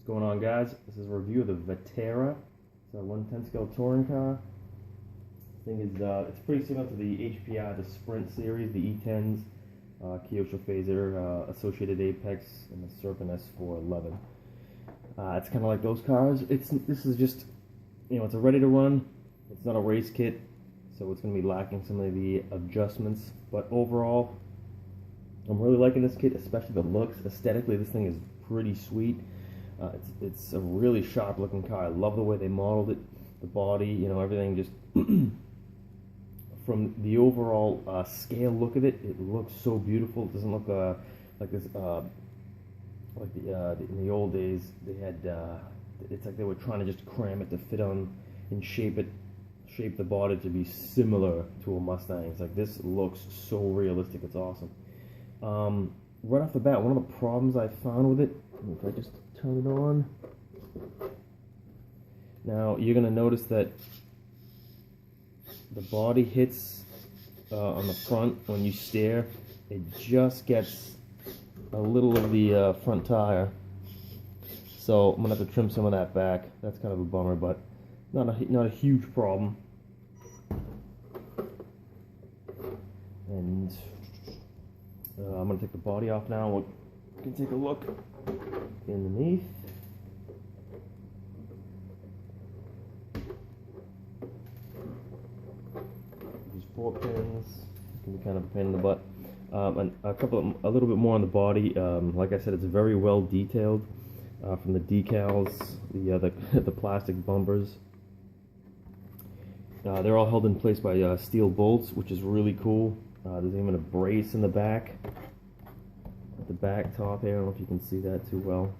going on, guys? This is a review of the Vaterra. It's a 110 scale touring car. This thing is it's pretty similar to the HPI, the Sprint series, the E10s, Kyosho Phaser, Associated Apex, and the Serpent S411. It's kind of like those cars. This is just, it's a ready to run. It's not a race kit, so it's going to be lacking some of the adjustments. But overall, I'm really liking this kit, especially the looks. Aesthetically, this thing is pretty sweet. It's a really sharp looking car. I love the way they modeled it, the body, everything. Just from the overall scale look of it, it looks so beautiful. It doesn't look like this in the old days they had. It's like they were trying to just cram it to fit on and shape the body to be similar to a Mustang. It's like this looks so realistic. It's awesome. Right off the bat, one of the problems I found with it, if I just turn it on, now you're going to notice that the body hits on the front when you steer. It just gets a little of the front tire, so I'm going to have to trim some of that back. That's kind of a bummer, but not a huge problem. And I'm going to take the body off now. We can take a look underneath. These 4 pins can be kind of a pain in the butt. And a little bit more on the body. Like I said, it's very well detailed. From the decals, the plastic bumpers. They're all held in place by steel bolts, which is really cool. There's even a brace in the back. At the back top here, I don't know if you can see that too well.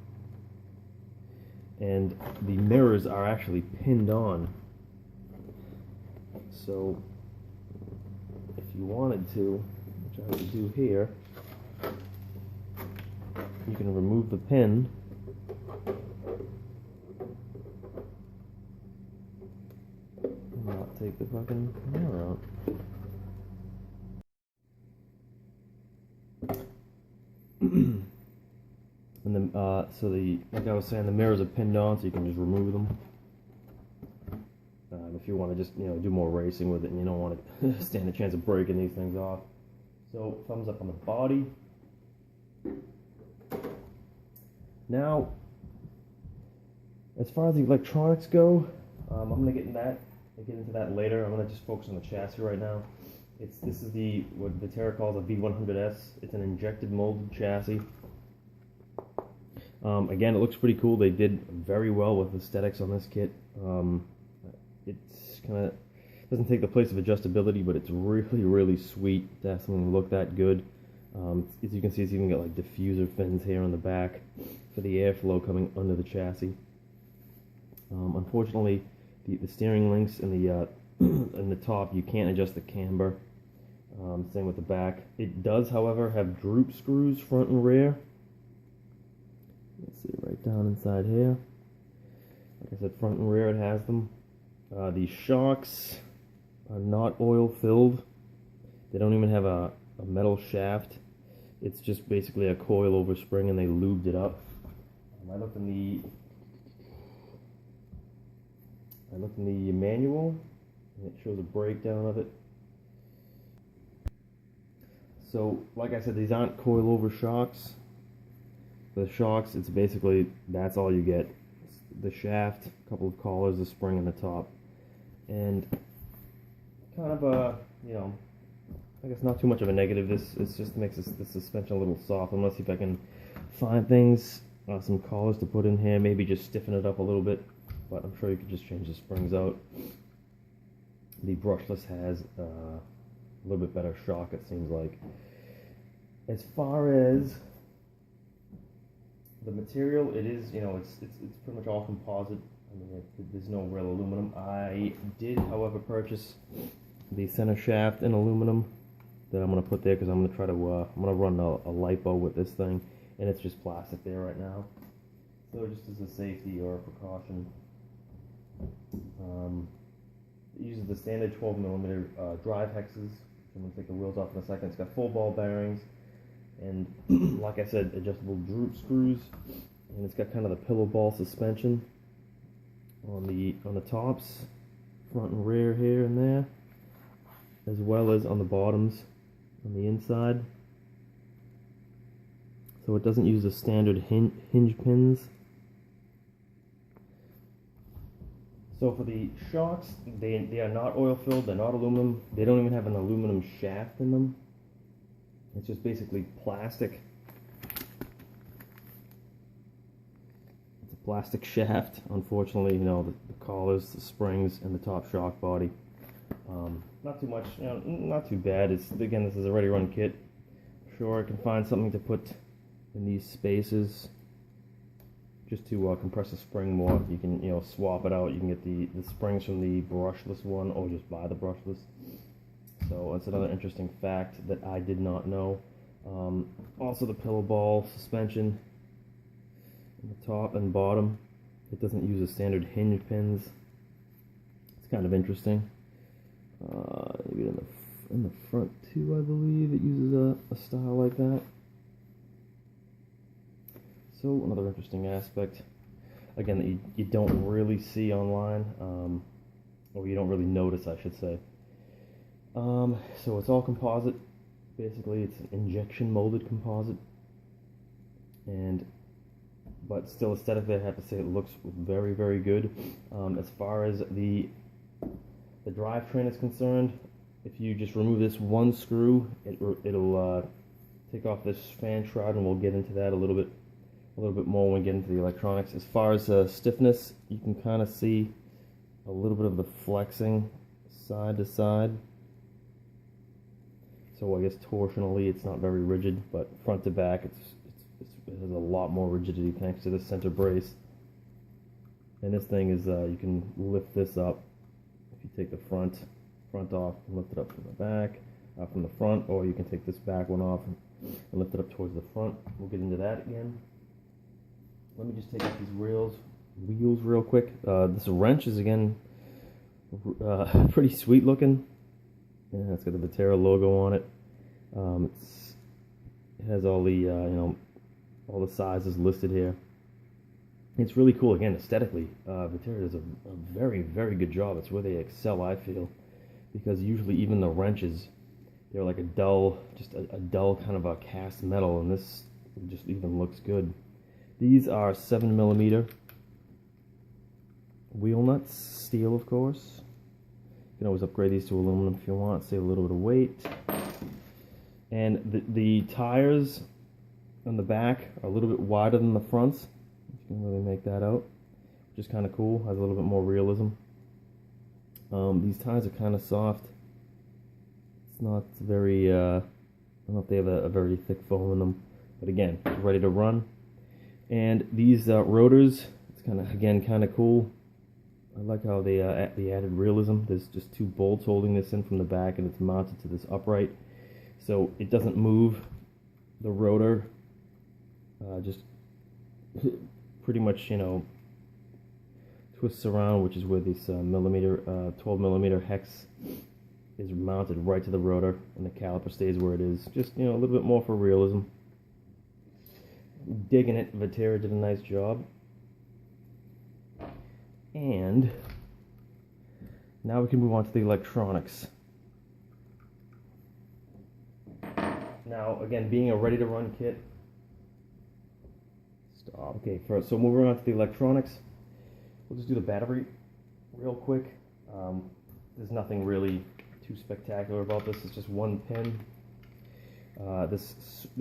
And the mirrors are actually pinned on. So, if you wanted to, which I would do here, you can remove the pin. And not take the fucking mirror out. And then, like I was saying, the mirrors are pinned on, so you can just remove them. If you want to just, do more racing with it, and you don't want to stand a chance of breaking these things off. So, thumbs up on the body. Now, as far as the electronics go, I'm gonna get into that later. I'm gonna just focus on the chassis right now. This is what Vaterra calls a V100S. It's an injected molded chassis. Again, it looks pretty cool. They did very well with aesthetics on this kit. It's kind of doesn't take the place of adjustability, but it's really, really sweet to have something look that good. As you can see, it's even got like diffuser fins here on the back for the airflow coming under the chassis. Unfortunately, the steering links and in the top, you can't adjust the camber. Same with the back. It does, however, have droop screws front and rear. Let's see, right down inside here. Like I said, front and rear it has them. The shocks are not oil filled. They don't even have a metal shaft. It's just basically a coil over spring, and they lubed it up. I looked in the manual, and it shows a breakdown of it. So, like I said, these aren't coil-over shocks. The shocks, it's basically, that's all you get. It's the shaft, a couple of collars, the spring, and the top. And kind of I guess not too much of a negative. This just makes the suspension a little soft. I'm gonna see if I can find things, some collars to put in here, maybe just stiffen it up a little bit. But I'm sure you could just change the springs out. The brushless has a little bit better shock, it seems like. As far as the material, it is, it's pretty much all composite. I mean, there's no real aluminum. I did, however, purchase the center shaft in aluminum that I'm going to put there because I'm going to try to, I'm going to run a Lipo with this thing, and it's just plastic there right now. So just as a safety or a precaution. It uses the standard 12mm drive hexes. I'm going to take the wheels off in a second. It's got full ball bearings, and like I said, adjustable droop screws, and it's got kind of the pillow ball suspension on the tops, front and rear here and there, as well as on the bottoms on the inside. So it doesn't use the standard hinge pins. So for the shocks, they are not oil filled, they're not aluminum, they don't even have an aluminum shaft in them. It's just basically plastic. It's a plastic shaft. Unfortunately, you know, the collars, the springs, and the top shock body. Not too much, you know, not too bad. It's, again, this is a ready run kit. Sure, I can find something to put in these spaces just to compress the spring more. You can, you know, swap it out. You can get the springs from the brushless one, or just buy the brushless. So that's another interesting fact that I did not know. Also, the pillow ball suspension on the top and bottom, it doesn't use the standard hinge pins. It's kind of interesting. Maybe in the front too, I believe it uses a style like that. So another interesting aspect, again, that you don't really see online, or you don't really notice, I should say. So it's all composite. Basically, it's an injection molded composite, but still aesthetically, I have to say it looks very, very good. As far as the drivetrain is concerned, if you just remove this one screw, it'll take off this fan shroud, and we'll get into that a little bit more when we get into the electronics. As far as stiffness, you can kind of see a little bit of the flexing side to side. So I guess torsionally it's not very rigid, but front to back it has a lot more rigidity thanks to the center brace. And this thing is, you can lift this up. If you take the front off and lift it up from the back, from the front, or you can take this back one off and lift it up towards the front. We'll get into that again. Let me just take out these wheels real quick. This wrench is, again, pretty sweet looking. Yeah, it's got the Vaterra logo on it. It has all the you know, all the sizes listed here. It's really cool. Again, aesthetically, Vaterra does a very, very good job. It's where they excel, I feel, because usually even the wrenches, they're like a dull kind of a cast metal, and this just even looks good. These are 7mm wheel nuts, steel, of course. You can always upgrade these to aluminum if you want, save a little bit of weight. And the tires on the back are a little bit wider than the fronts. You can really make that out, which is kind of cool. Has a little bit more realism. These tires are kind of soft. It's not very, I don't know if they have a very thick foam in them, but again, ready to run. And these rotors, it's kind of cool. I like how they the added realism. There's just two bolts holding this in from the back, and it's mounted to this upright, so it doesn't move. The rotor just pretty much, you know, twists around, which is where this 12mm hex is mounted right to the rotor, and the caliper stays where it is. Just, you know, a little bit more for realism. Digging it. Vaterra did a nice job. And now we can move on to the electronics. Now, again, being a ready-to-run kit. Stop. Okay, so moving on to the electronics, we'll just do the battery real quick. There's nothing really too spectacular about this. It's just one pin. This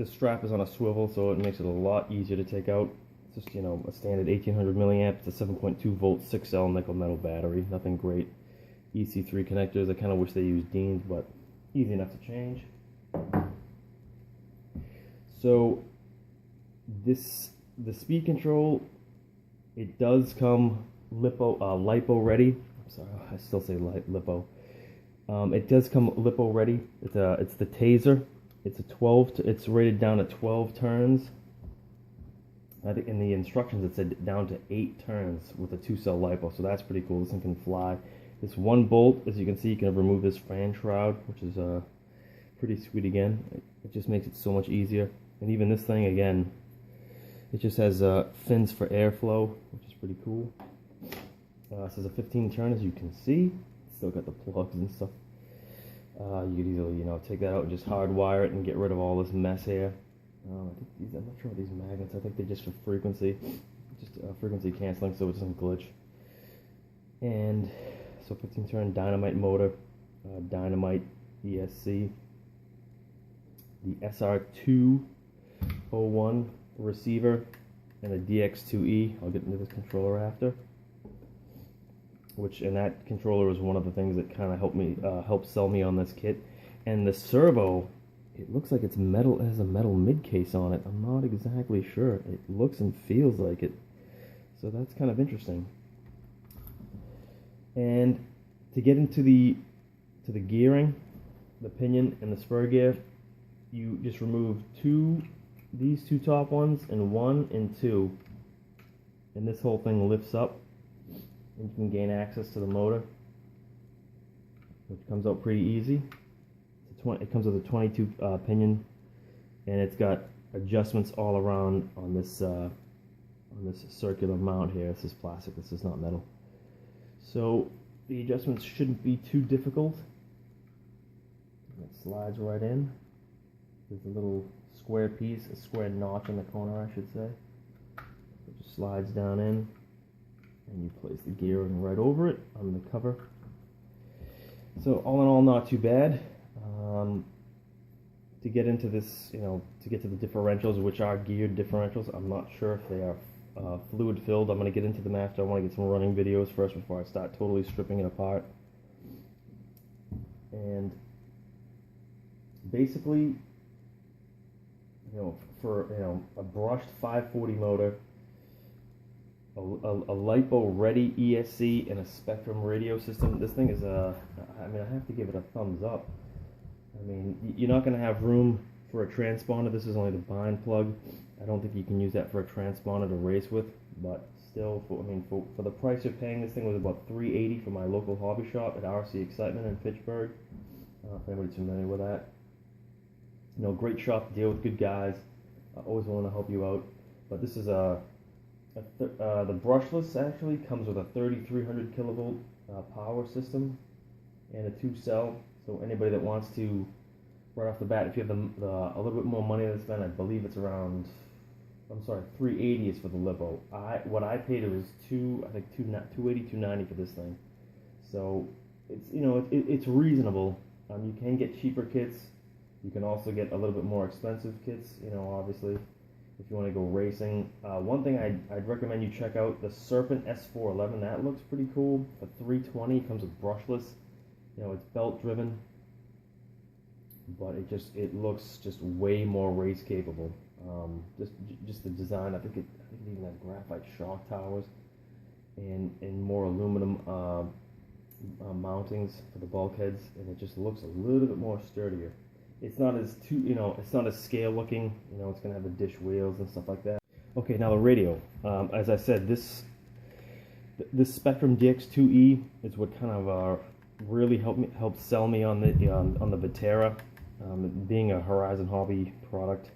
strap is on a swivel, so it makes it a lot easier to take out. It's just, you know, a standard 1800 milliamp. It's a 7.2 volt 6L nickel metal battery. Nothing great. EC3 connectors. I kind of wish they used Dean's, but easy enough to change. So the speed control, it does come Lipo ready. I'm sorry, I still say Lipo. It does come Lipo ready. It's the Taser. It's rated down to 12 turns. I think in the instructions it said down to 8 turns with a 2-cell Lipo, so that's pretty cool. This thing can fly. This one bolt, as you can see, you can remove this fan shroud, which is pretty sweet again. It just makes it so much easier. And even this thing, again, It just has fins for airflow, which is pretty cool. This is a 15 turn, as you can see. Still got the plugs and stuff. You could easily, take that out and just hardwire it and get rid of all this mess here. I think I'm not sure what these magnets. I think they're just for frequency, just frequency canceling, so it doesn't glitch. And so 15 turn Dynamite motor, Dynamite ESC, the SR201 receiver, and a DX2E. I'll get into this controller after. And that controller was one of the things that kind of helped sell me on this kit. And the servo, it looks like it's metal. It has a metal mid case on it. I'm not exactly sure. It looks and feels like it, so that's kind of interesting. And to get into the gearing, the pinion and the spur gear, you just remove these two top ones, and 1 and 2, and this whole thing lifts up, and you can gain access to the motor, which comes out pretty easy. It comes with a 22 pinion, and it's got adjustments all around on this circular mount here. This is plastic. This is not metal. So the adjustments shouldn't be too difficult. It slides right in. There's a little square piece, a square notch in the corner, I should say. It just slides down in, and you place the gearing right over it on the cover. So all in all, not too bad. To get into this, to get to the differentials, which are geared differentials, I'm not sure if they are fluid filled. I'm going to get into them after. I want to get some running videos first before I start totally stripping it apart. And basically, for a brushed 540 motor, a Lipo ready ESC, and a Spectrum radio system, this thing is I have to give it a thumbs up. You're not going to have room for a transponder. This is only the bind plug. I don't think you can use that for a transponder to race with, but still, for the price you're paying, this thing was about $380 from my local hobby shop at RC Excitement in Pittsburgh. If anybody's familiar with that. Great shop to deal with, good guys. Always willing to help you out. But this is the brushless actually comes with a 3300 kilovolt power system and a 2-cell. So anybody that wants to, right off the bat, if you have a little bit more money to spend, I believe it's around, $380 is for the Lipo. What I paid, it was $280, $290 for this thing. So it's it's reasonable. You can get cheaper kits. You can also get a little bit more expensive kits. Obviously, if you want to go racing. One thing I'd recommend you check out, the Serpent S411. That looks pretty cool. For $320, it comes with brushless. It's belt driven, but it looks just way more race capable. Just the design. I think it even has graphite shock towers and more aluminum mountings for the bulkheads, and it just looks a little bit more sturdier. It's not as it's not as scale looking. It's gonna have the dish wheels and stuff like that. Okay, now the radio. As I said, this Spectrum DX2E is what kind of really helped sell me on the Vaterra. Being a Horizon Hobby product,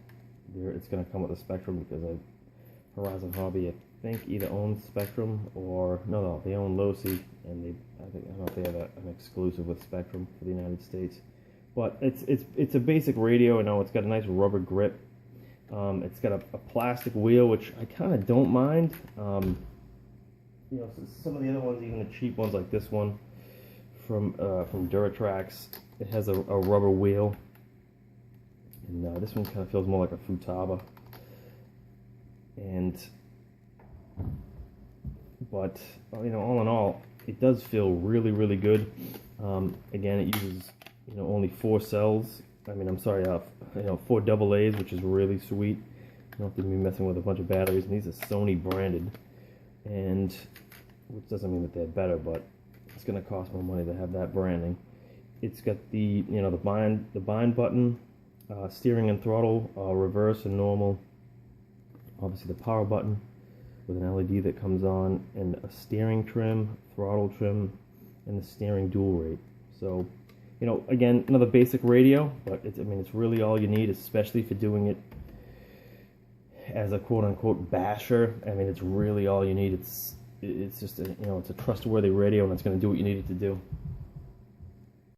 it's going to come with a Spectrum because Horizon Hobby, I think, either owns Spectrum or no, they own Losi, and I don't know if they have an exclusive with Spectrum for the United States. But it's a basic radio. It's got a nice rubber grip. It's got a plastic wheel, which I kind of don't mind. Some of the other ones, even the cheap ones like this one from Duratrax, it has a rubber wheel, and this one kind of feels more like a Futaba. But all in all, it does feel really, really good. Again, it uses only 4 cells. 4 AA's, which is really sweet. You don't have to be messing with a bunch of batteries. And these are Sony branded, and which doesn't mean that they're better, but it's going to cost more money to have that branding. It's got the the bind button, steering and throttle, reverse and normal. Obviously the power button with an LED that comes on, and a steering trim, throttle trim, and the steering dual rate. So, again, another basic radio, but it's really all you need, especially for doing it as a quote-unquote basher. I mean, it's really all you need. It's just a, it's a trustworthy radio, and it's going to do what you need it to do.